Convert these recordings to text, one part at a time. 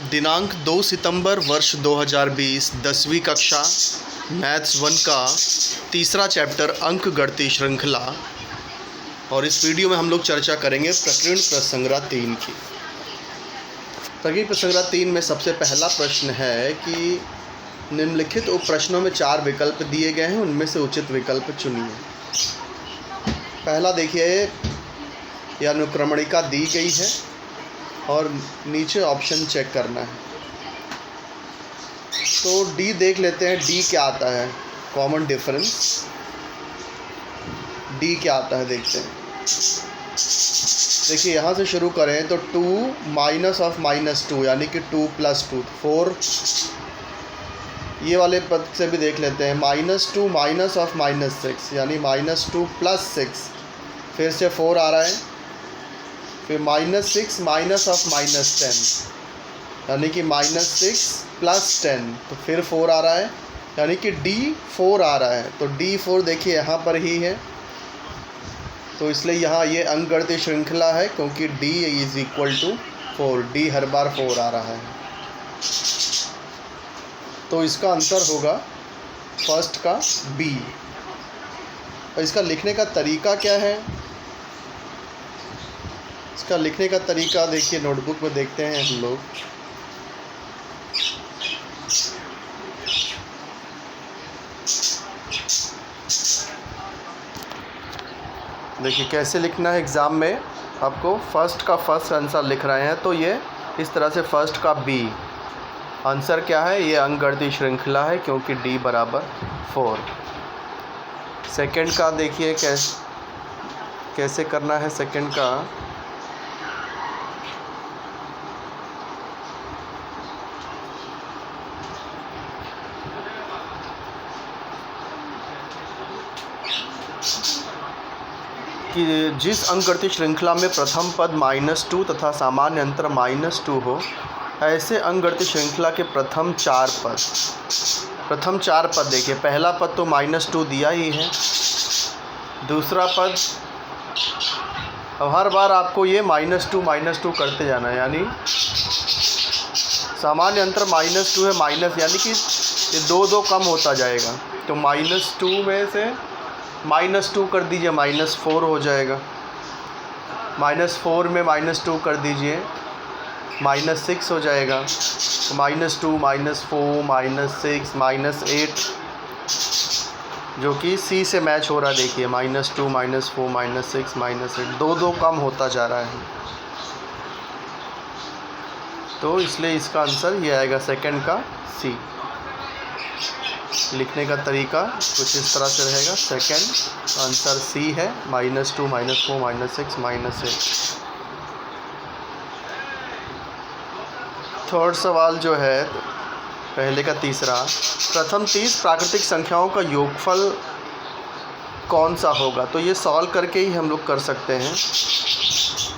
दिनांक 2 सितंबर वर्ष 2020 10वीं कक्षा मैथ्स 1 का तीसरा चैप्टर अंक गणित श्रृंखला। और इस वीडियो में हम लोग चर्चा करेंगे प्रकीर्ण प्रसंगरा 3 की। प्रकीर्ण प्रसंगरा 3 में सबसे पहला प्रश्न है कि निम्नलिखित उप प्रश्नों में 4 विकल्प दिए गए हैं, उनमें से उचित विकल्प चुनिए। पहला देखिए, यह अनुक्रमणिका दी गई है और नीचे ऑप्शन चेक करना है। तो डी देख लेते हैं, डी क्या आता है, कॉमन डिफरेंस। डी क्या आता है देखते हैं। देखिए यहाँ से शुरू करें तो 2 माइनस ऑफ -2 यानी कि 2 + 2 4। ये वाले पद से भी देख लेते हैं, -2 माइनस ऑफ -6 यानी -2 + 6, फिर से 4 आ रहा है, फिर -6 माइनस ऑफ -10 यानी कि -6 + 10, तो फिर 4 आ रहा है यानी कि D4 आ रहा है। तो D4 देखिए यहाँ पर ही है, तो इसलिए यहाँ ये अंकगणित श्रृंखला है क्योंकि D = 4, D हर बार 4 आ रहा है। तो इसका आंसर होगा फर्स्ट का B। और इसका लिखने का तरीका क्या है, इसका लिखने का तरीका देखिए, नोटबुक में देखते हैं हम लोग। देखिए कैसे लिखना है, एग्ज़ाम में आपको फर्स्ट का फर्स्ट आंसर लिख रहे हैं तो ये इस तरह से फर्स्ट का B। आंसर क्या है, ये अंकगणित श्रृंखला है क्योंकि D = 4। सेकंड का देखिए कैसे करना है। सेकंड का कि जिस अंकगणित श्रृंखला में प्रथम पद -2 तथा सामान्य अंतर -2 हो, ऐसे अंकगणित श्रृंखला के प्रथम 4 पद देखिए। पहला पद तो -2 दिया ही है, दूसरा पद, अब हर बार आपको ये -2 करते जाना है, यानी सामान्य अंतर -2 है, माइनस यानी कि ये 2 कम होता जाएगा। तो -2 में से -2 कर दीजिए, -4 हो जाएगा। -4 में -2 कर दीजिए, -6 हो जाएगा। तो -2 -4 -6 -8 जो कि C से मैच हो रहा है। देखिए -2 -4 -6 -8 2 कम होता जा रहा है। तो इसलिए इसका आंसर ये आएगा सेकंड का C। लिखने का तरीका कुछ इस तरह से रहेगा। सेकंड आंसर C है, -2 -4 -6 -8। थर्ड सवाल जो है पहले का तीसरा, प्रथम 30 प्राकृतिक संख्याओं का योगफल कौन सा होगा। तो ये सॉल्व करके ही हम लोग कर सकते हैं।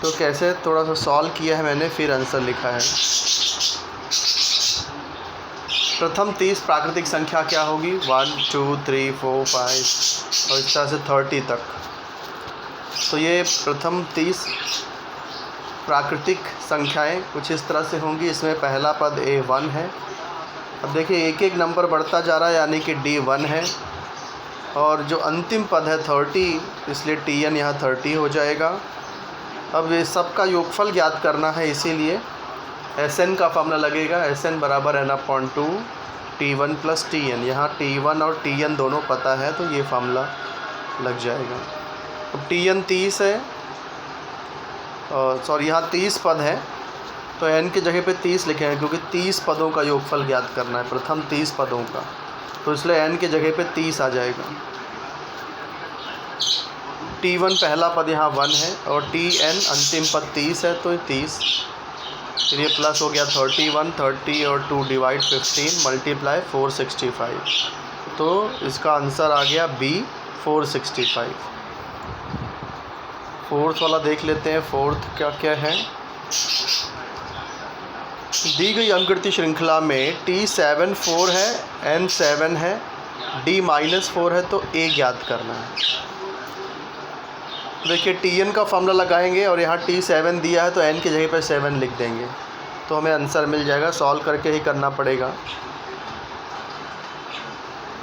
तो कैसे, थोड़ा सा सॉल्व किया है मैंने, फिर आंसर लिखा है। प्रथम 30 प्राकृतिक संख्या क्या होगी, 1 2 3 4 5 और इस तरह से 30 तक। तो ये प्रथम 30 प्राकृतिक संख्याएं कुछ इस तरह से होंगी। इसमें पहला पद A1 है। अब देखिए एक एक नंबर बढ़ता जा रहा है यानी कि D1 है, और जो अंतिम पद है 30, इसलिए Tn यहाँ 30 हो जाएगा। अब ये सबका योगफल ज्ञात करना है, इसीलिए Sn का फॉर्मूला लगेगा, Sn = n/2 T1 + Tn। यहाँ T1 और Tn दोनों पता है तो ये फॉर्मूला लग जाएगा। अब Tn 30 है, सॉरी यहाँ 30 पद है तो n की जगह पे 30 लिखेंगे क्योंकि 30 पदों का योगफल ज्ञात करना है, प्रथम 30 पदों का, तो इसलिए n की जगह पे 30 आ जाएगा। T1 पहला पद यहाँ 1 है और Tn अंतिम पद 30 है तो 30, फिर ये प्लस हो गया 31, 30 और 2 / 15 × 465। तो इसका आंसर आ गया B 465। फोर्थ वाला देख लेते हैं, फोर्थ क्या है। दी गई अंकगणित श्रृंखला में T7 4 है, N 7 है, D -4 है, तो A ज्ञात करना है। देखिए Tn का फॉर्मूला लगाएंगे और यहाँ T7 दिया है तो n की जगह पर 7 लिख देंगे। तो हमें आंसर मिल जाएगा, सॉल्व करके ही करना पड़ेगा।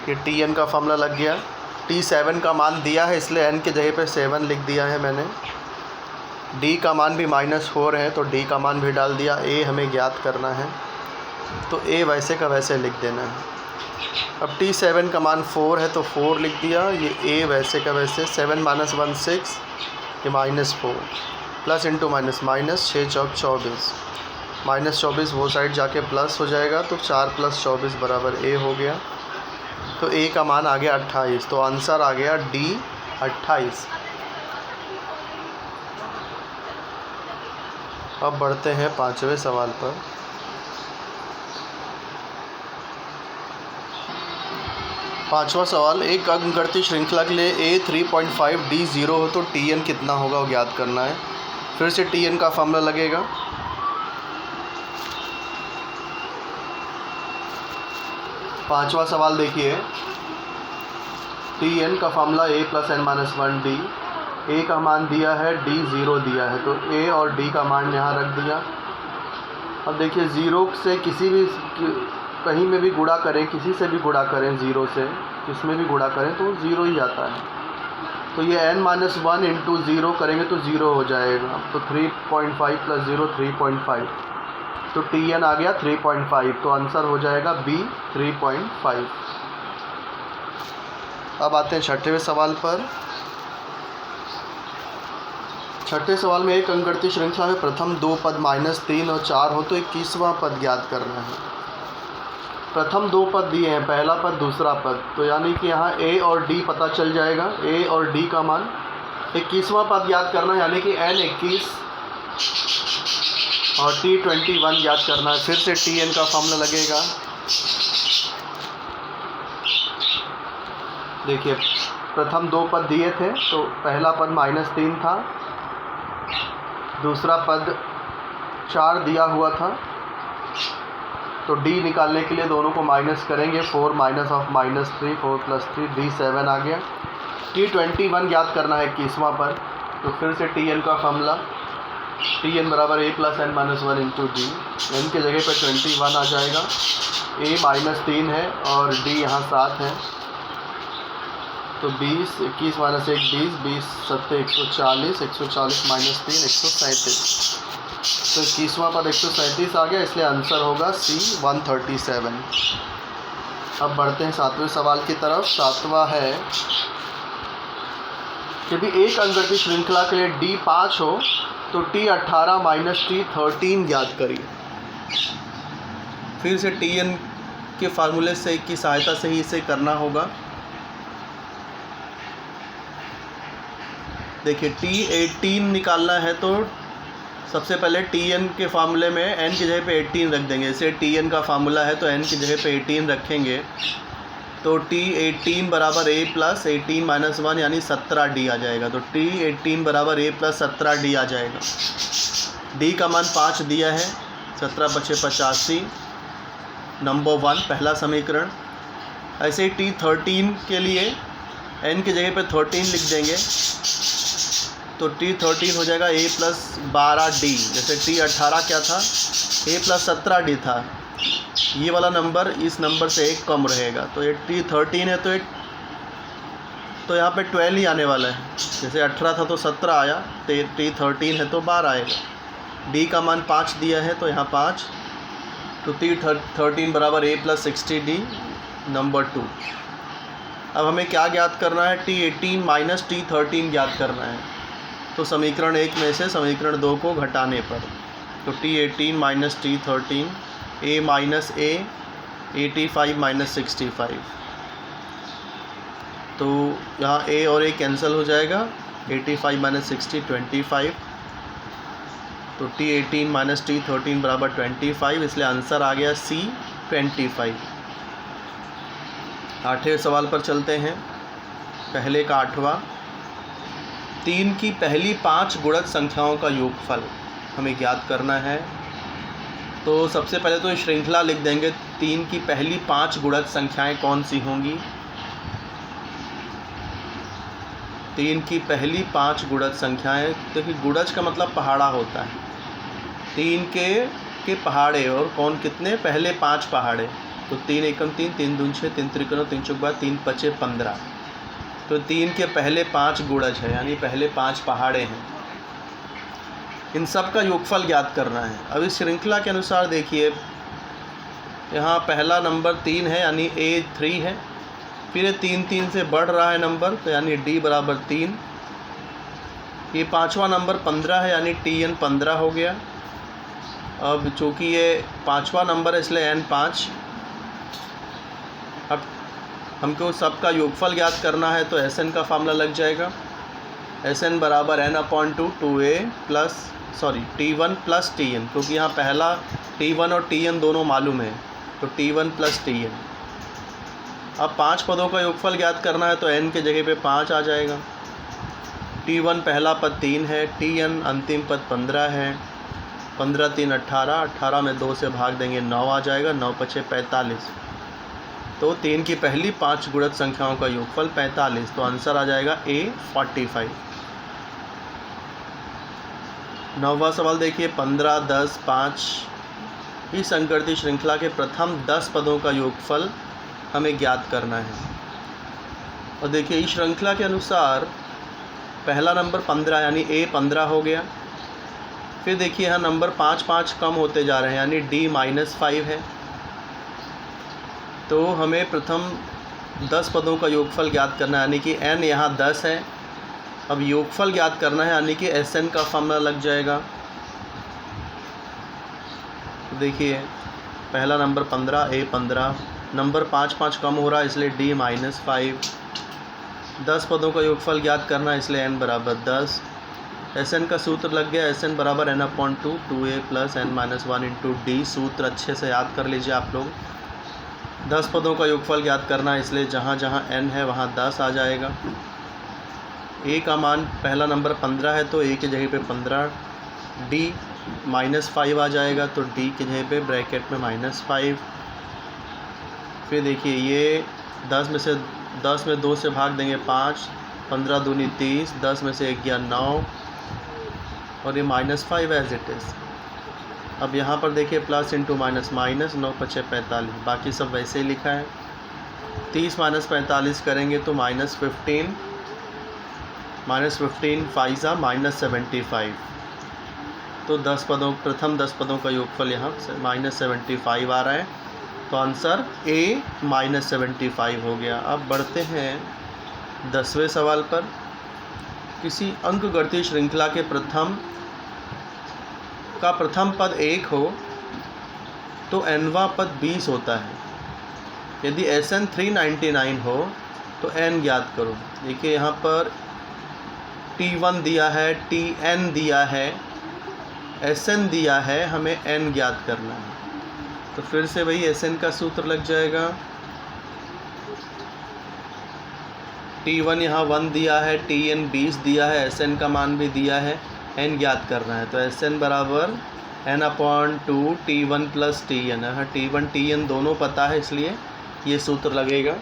ये Tn का फॉर्मूला लग गया। T7 का मान दिया है इसलिए n की जगह पे 7 लिख दिया है मैंने। D का मान भी -4 है तो D का मान भी डाल दिया। A हमें ज्ञात करना है तो A वैसे का वैसे लिख देना है। अब T7 का मान 4 है तो 4 लिख दिया। ये A वैसे का वैसे 7 - 1 6, ये -4 प्लस इंटू माइनस माइनस 6 चौक 24, -24 वो साइड जाके प्लस हो जाएगा तो 4 + 24 बराबर A हो गया। तो A का मान आ गया 28, तो आंसर आ गया D 28। अब बढ़ते हैं 5वें सवाल पर। पाँचवा सवाल, एक अंकगणितीय श्रृंखला के लिए A 3.5 D 0 हो तो Tn कितना होगा वो ज्ञात करना है। फिर से Tn का फॉर्मूला लगेगा। पाँचवा सवाल देखिए, Tn का formula A + n - 1 D। A का मान दिया है, D 0 दिया है तो A और D का मान यहाँ रख दिया। अब देखिए 0 से किसी भी कहीं में भी गुणा करें, किसी से भी गुणा करें, 0 से किसमें भी गुणा करें तो 0 ही आता है। तो ये n - 1 × 0 करेंगे तो 0 हो जाएगा। तो 3.5 + 0 3.5, तो Tn आ गया 3.5, तो आंसर हो जाएगा B 3.5। अब आते हैं 6वें सवाल पर। 6ठे सवाल में एक अंकगणितीय श्रृंखला में प्रथम 2 पद -3 और 4 हो तो 21वां पद ज्ञात करना है। प्रथम 2 पद दिए हैं, पहला पद दूसरा पद, तो यानी कि यहाँ A और D पता चल जाएगा। A और D का मान 21वां पद ज्ञात करना है, यानी कि n 21 और T 21 ज्ञात करना है। फिर से Tn का फॉर्मूला लगेगा। देखिए प्रथम 2 पद दिए थे तो पहला पद -3 था, दूसरा पद 4 दिया हुआ था, तो D निकालने के लिए दोनों को माइनस करेंगे। 4 - -3, 4 + 3 D 7 आ गया। T 21 ज्ञात करना है 21वां पद, तो फिर से Tn का फॉर्मूला, Tn बराबर A + n - 1 × D। n की जगह पर 21 आ जाएगा। A -3 है और D यहाँ 7 है, तो 20 21 - 1 20, 20 × 7 140, 140 - 3 137, तो 21वां पद 137 आ गया, इसलिए आंसर होगा C 137। अब बढ़ते हैं 7वें सवाल की तरफ। 7वां है, यदि एक अंकगणितीय श्रृंखला के लिए D 5 हो तो T 18 - T 13 ज्ञात करिए। फिर से Tn के फार्मूले से की सहायता से ही इसे करना होगा। देखिए T 18 निकालना है तो सबसे पहले Tn के फार्मूले में n की जगह पे 18 रख देंगे। जैसे Tn का फार्मूला है तो n की जगह पे 18 रखेंगे तो T 18 बराबर A + 18 - 1 यानी 17D आ जाएगा। तो T 18 बराबर A + 17D आ जाएगा। D का मान 5 दिया है, 17 × 5 = 85, नंबर 1 पहला समीकरण। ऐसे ही T 13 के लिए n की जगह पे 13 लिख देंगे तो T 13 हो जाएगा A + 12D। जैसे T 18 क्या था, A + 17D था, ये वाला नंबर इस नंबर से एक कम रहेगा। तो ये T 13 है तो यहाँ पे 12 ही आने वाला है। जैसे 18 था तो 17 आया, तो T 13 है तो 12 आएगा। D का मान 5 दिया है तो यहाँ 5, तो T 13 बराबर A + 60D, नंबर 2। अब हमें क्या ज्ञात करना है, T 18 - T 13 ज्ञात करना है। तो समीकरण 1 में से समीकरण 2 को घटाने पर, तो T 18 - T 13, A - A 85 - 65, तो यहाँ A और A कैंसिल हो जाएगा। 85 - 60 25, तो T 18 - T 13 बराबर 25, इसलिए आंसर आ गया C 25। 8वें सवाल पर चलते हैं। पहले का 8वां, 3 की पहली 5 गुणज संख्याओं का योगफल हमें ज्ञात करना है। तो सबसे पहले तो श्रृंखला लिख देंगे, 3 की पहली 5 गुणज संख्याएं कौन सी होंगी। 3 की पहली 5 गुणज संख्याएं, देखिए गुणज का मतलब पहाड़ा होता है। 3 के के पहाड़े, और कौन कितने, पहले 5 पहाड़े। तो 3 एकम 3, 3 दूनी 6, 3 त्रिकोण 3 चौक 12, 3 पचे 15। तो 3 के पहले 5 गुणज है, यानी पहले 5 पहाड़े हैं। इन सब का योगफल ज्ञात करना है। अब इस श्रृंखला के अनुसार देखिए, यहाँ पहला नंबर 3 है, यानी A3 है। फिर ये 3 3 से बढ़ रहा है नंबर, तो यानी D बराबर 3। ये 5वां नंबर 15 है, यानी TN 15 हो गया। अब चूँकि ये 5वां नंबर है, इसलिए N 5। अब हमको सबका योगफल ज्ञात करना है, तो SN का फार्मूला लग जाएगा। SN बराबर N/2 2A plus T1 plus TN, क्योंकि यहाँ पहला T1 और TN दोनों मालूम है, तो T1 प्लस TN। अब 5 पदों का योगफल ज्ञात करना है, तो N के जगह पे 5 आ जाएगा। T1 पहला पद 3 है, TN अंतिम पद 15 है। 15 3 18, 18 में 2 से भाग देंगे 9 आ जाएगा, 9 पचे 45। तो 3 की पहली 5 गुणित संख्याओं का योगफल 45, तो आंसर आ जाएगा A 45। 9वां सवाल देखिए, 15 10 5। इस अंकगणितीय श्रृंखला के प्रथम 10 पदों का योगफल हमें ज्ञात करना है। और देखिए, इस श्रृंखला के अनुसार पहला नंबर 15 यानी A 15 हो गया। फिर देखिए यहाँ नंबर 5 5 कम होते जा रहे हैं, यानी D -5 है। तो हमें प्रथम 10 पदों का योगफल ज्ञात करना है, यानी कि N यहाँ 10 है। अब योगफल ज्ञात करना है, यानी कि SN का फार्मूला लग जाएगा। तो देखिए, पहला नंबर 15 A 15, नंबर 5 5 कम हो रहा है, इसलिए D -5। 10 पदों का योगफल ज्ञात करना है, इसलिए N बराबर 10। SN का सूत्र लग गया, SN बराबर N/2 2A plus N-1 into D। सूत्र अच्छे से याद कर लीजिए आप लोग। 10 पदों का योगफल ज्ञात करना है, इसलिए जहाँ जहाँ N है वहाँ 10 आ जाएगा। A का मान पहला नंबर 15 है, तो A की जगह पे 15, D -5 आ जाएगा, तो D की जगह पे ब्रैकेट में -5। फिर देखिए, ये 10 में 2 से भाग देंगे 5, 15 दूनी 30, 10 में से 1 गया 9, और ये -5 एज इट इज़। अब यहाँ पर देखिए, प्लस इंटू माइनस माइनस, 9 पचे 45, बाकी सब वैसे ही लिखा है। 30 - 45 करेंगे तो -15, -15 5 -75। तो 10 पदों, प्रथम 10 पदों का योगफल यहाँ -75 आ रहा है, तो आंसर A -75 हो गया। अब बढ़ते हैं 10वें सवाल पर। किसी अंकगणितीय श्रृंखला के प्रथम पद 1 हो तो nवां पद 20 होता है। यदि SN 399 हो तो n ज्ञात करो। देखिए, यहाँ पर T1 दिया है, TN दिया है, SN दिया है, हमें n ज्ञात करना है। तो फिर से वही SN का सूत्र लग जाएगा। T1 यहाँ 1 दिया है, TN 20 दिया है, SN का मान भी दिया है, n ज्ञात करना है। तो SN बराबर N/2 T1 प्लस TN। यहाँ T1 TN दोनों पता है, इसलिए ये सूत्र लगेगा।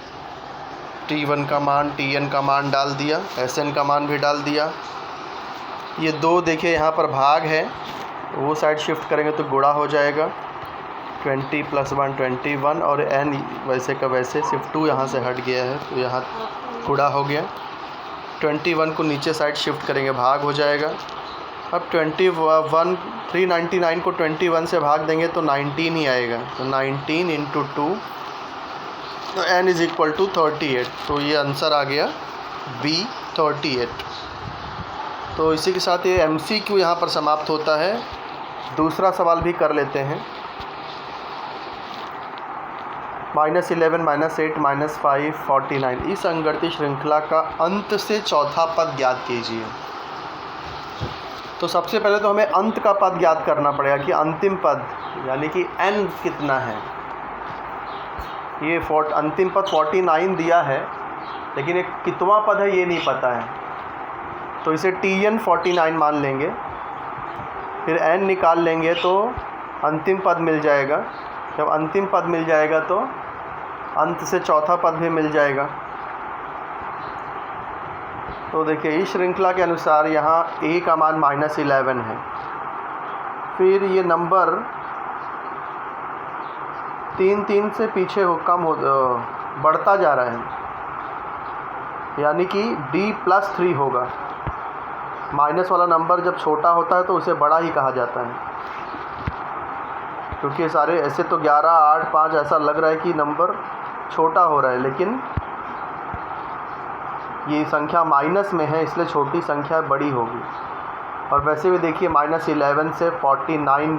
T1 का मान, TN का मान डाल दिया, SN का मान भी डाल दिया। ये 2 देखिए यहाँ पर भाग है, वो साइड शिफ्ट करेंगे तो गुणा हो जाएगा। 20 + 1 21, और n वैसे का वैसे, सिर्फ 2 यहाँ से हट गया है, तो यहाँ गुणा हो गया। 21 को नीचे साइड शिफ्ट करेंगे, भाग हो जाएगा। अब 399 को 21 से भाग देंगे तो 19 ही आएगा, तो 19 × 2, तो n = 38। तो ये आंसर आ गया B 38। तो इसी के साथ ये MCQ यहाँ पर समाप्त होता है। दूसरा सवाल भी कर लेते हैं। -11 -8 -5 49। इस अंकगणितीय श्रृंखला का अंत से चौथा पद ज्ञात कीजिए। तो सबसे पहले तो हमें अंत का पद ज्ञात करना पड़ेगा कि अंतिम पद यानी कि n कितना है। ये अंतिम पद 49 दिया है, लेकिन एक कितवां पद है ये नहीं पता है, तो इसे TN 49 मान लेंगे। फिर n निकाल लेंगे तो अंतिम पद मिल जाएगा। जब अंतिम पद मिल जाएगा तो अंत से चौथा पद भी मिल जाएगा। तो देखिए, इस श्रृंखला के अनुसार यहाँ A का मान -11 है। फिर ये नंबर 3 3 से पीछे हो कम हो बढ़ता जा रहा है, यानी कि D+3 होगा। माइनस वाला नंबर जब छोटा होता है तो उसे बड़ा ही कहा जाता है, क्योंकि सारे ऐसे तो 11, 8, 5 ऐसा लग रहा है कि नंबर छोटा हो रहा है, लेकिन ये संख्या माइनस में है इसलिए छोटी संख्या बड़ी होगी। और वैसे भी देखिए -11 से 49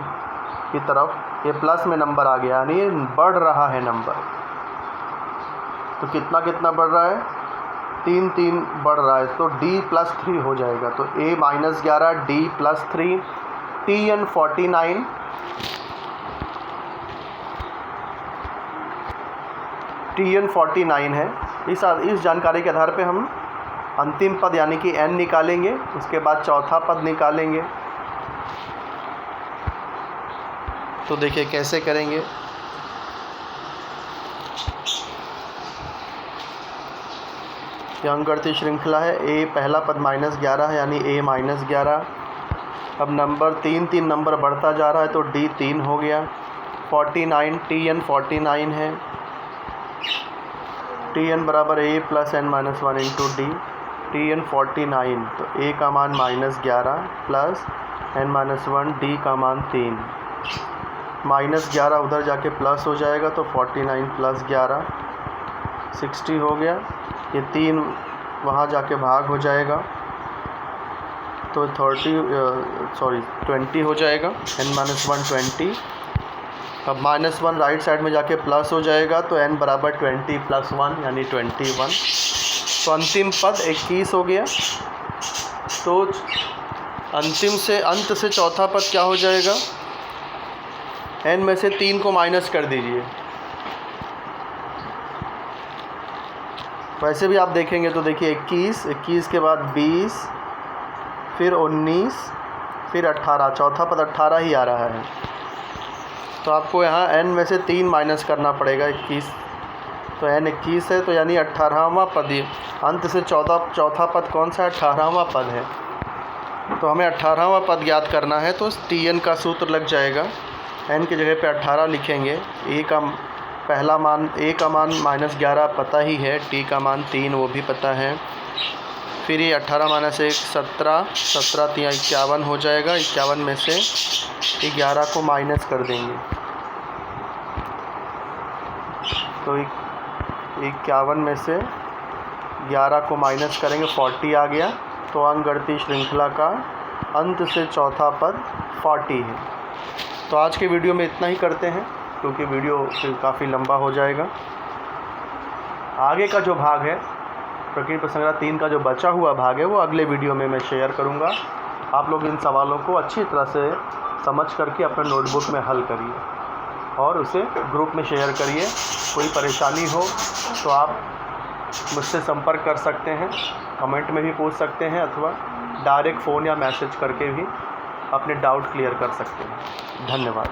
की तरफ ये प्लस में नंबर आ गया, यानी ये बढ़ रहा है नंबर। तो कितना कितना बढ़ रहा है? 3 3 बढ़ रहा है, तो D+3 हो जाएगा। तो A-11 D+3 TN 49 TN 49 है। इस जानकारी के आधार पे हम अंतिम पद यानी कि n निकालेंगे, उसके बाद चौथा पद निकालेंगे। तो देखिए कैसे करेंगे। यह अंकगणितीय श्रृंखला है। A पहला पद -11 है, यानी A-11। अब नंबर 3 3 नंबर बढ़ता जा रहा है तो D 3 हो गया। 49 TN 49 है। TN बराबर A + n-1 into D। TN 49, तो A का मान -11 प्लस n-1 D का मान 3। -11 उधर जाके प्लस हो जाएगा तो 49 + 11 60 हो गया। ये 3 वहाँ जाके भाग हो जाएगा तो 20 हो जाएगा। n-1 20। अब -1 राइट साइड में जाके प्लस हो जाएगा तो n बराबर 20 + 1 यानी 21। तो अंतिम पद 21 हो गया। तो अंतिम से अंत से चौथा पद क्या हो जाएगा? n में से 3 को माइनस कर दीजिए। वैसे भी आप देखेंगे तो देखिए 21 के बाद 20, फिर 19, फिर 18, चौथा पद 18 ही आ रहा है। तो आपको यहाँ n में से 3 माइनस करना पड़ेगा। 21, तो n 21 है, तो यानी 18वां पद। अंत से चौथा पद कौन सा है? 18वां पद है। तो हमें 18वां पद ज्ञात करना है, तो TN का सूत्र लग जाएगा। n की जगह पे 18 लिखेंगे। A का मान -11 पता ही है, T का मान 3 वो भी पता है। फिर ये 18 - 1 17, 17 3 51 हो जाएगा। 51 में से 11 को माइनस कर देंगे तो 51 में से 11 को माइनस करेंगे, 40 आ गया। तो अंकगणितीय श्रृंखला का अंत से चौथा पद 40 है। तो आज के वीडियो में इतना ही करते हैं, क्योंकि वीडियो फिर काफ़ी लंबा हो जाएगा। आगे का जो भाग है प्रकृति पर संग्रह 3 का जो बचा हुआ भाग है वो अगले वीडियो में मैं शेयर करूंगा। आप लोग इन सवालों को अच्छी तरह से समझ करके अपने नोटबुक में हल करिए और उसे ग्रुप में शेयर करिए। कोई परेशानी हो तो आप मुझसे संपर्क कर सकते हैं, कमेंट में भी पूछ सकते हैं, अथवा डायरेक्ट फ़ोन या मैसेज करके भी अपने डाउट क्लियर कर सकते हैं। धन्यवाद।